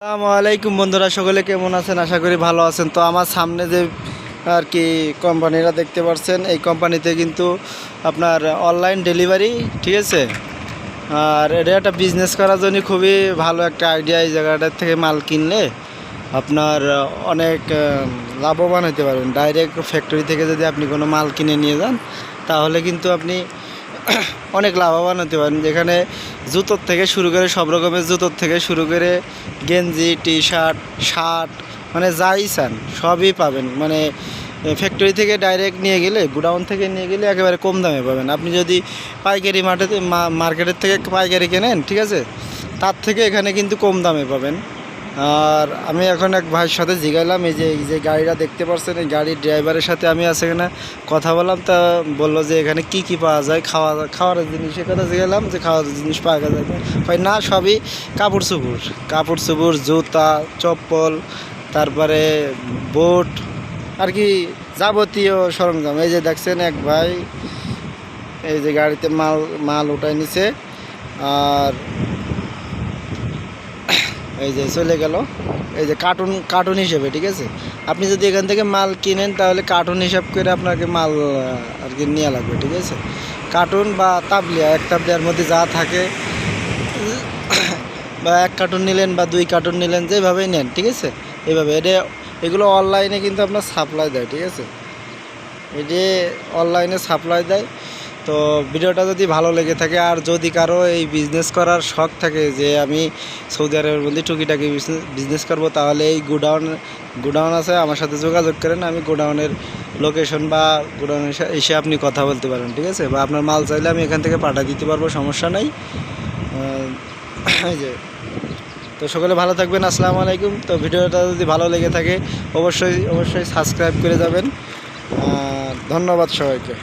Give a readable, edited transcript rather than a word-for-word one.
আসসালামু আলাইকুম বন্ধুরা, সকলে কেমন আছেন? আশা করি ভালো আছেন। তো আমার সামনে যে আর কি কোম্পানিরা দেখতে পাচ্ছেন, এই কোম্পানিতে কিন্তু আপনার অনলাইন ডেলিভারি, ঠিক আছে। আর এটা একটা বিজনেস করার জন্য খুবই ভালো একটা আইডিয়া। এই জায়গাটার থেকে মাল কিনলে আপনার অনেক লাভবান হতে পারবেন। ডাইরেক্ট ফ্যাক্টরি থেকে যদি আপনি কোনো মাল কিনে নিয়ে যান, তাহলে কিন্তু আপনি অনেক লাভবান হতে পারেন। যেখানে জুতোর থেকে শুরু করে সব রকমের জুতোর থেকে শুরু করে গেঞ্জি, টি শার্ট, শার্ট, মানে যাই চান সবই পাবেন। মানে ফ্যাক্টরি থেকে ডাইরেক্ট নিয়ে গেলে, গোডাউন থেকে নিয়ে গেলে একেবারে কম দামে পাবেন। আপনি যদি পাইকারি মার্কেটের থেকে পাইকারি কেনেন, ঠিক আছে, তার থেকে এখানে কিন্তু কম দামে পাবেন। আর আমি এখন এক ভাইয়ের সাথে জিগাইলাম, এই যে গাড়িটা দেখতে পাচ্ছেন, এই গাড়ির ড্রাইভারের সাথে আমি এখানে কথা বললাম। তা বললো যে এখানে কি কি পাওয়া যায়, খাওয়ার জিনিসের কথা জিগাইলাম যে খাওয়ার জিনিস পাওয়া যায়। হয় না, সবই কাপড় চোপড়, জুতা, চপ্পল, তারপরে বুট, আর কি যাবতীয় সরঞ্জাম। এই যে দেখছেন এক ভাই এই যে গাড়িতে মাল উঠাই নিছে, আর এই যে চলে গেল। এই যে কার্টুন হিসেবে, ঠিক আছে। আপনি যদি এখান থেকে মাল কিনেন, তাহলে কার্টুন হিসাব করে আপনাকে মাল আর কি নেওয়া লাগবে, ঠিক আছে। কার্টুন বা তাবলিয়া, এক তাবলিয়ার মধ্যে যা থাকে, বা এক কার্টুন নিলেন বা 2 কার্টুন নিলেন, যেভাবেই নেন, ঠিক আছে। এইভাবে এগুলো অনলাইনে কিন্তু আপনার সাপ্লাই দেয়, ঠিক আছে। এটি অনলাইনে সাপ্লাই দেয়। তো ভিডিওটা যদি ভালো লেগে থাকে, আর যদি কারো এই বিজনেস করার শখ থাকে যে আমি সৌদি আরবের মধ্যে টুকিটাকি বিজনেস করব, তাহলে এই গোডাউন আছে, আমার সাথে যোগাযোগ করেন। আমি গোডাউনের লোকেশন বা গোডাউনে এসে আপনি কথা বলতে পারেন, ঠিক আছে। বা আপনার মাল চাইলে আমি এখান থেকে পাঠিয়ে দিতে পারবো, সমস্যা নেই। এই যে, তো সকলে ভালো থাকবেন। আসসালামু আলাইকুম। তো ভিডিওটা যদি ভালো লেগে থাকে, অবশ্যই সাবস্ক্রাইব করে যাবেন। ধন্যবাদ সবাইকে।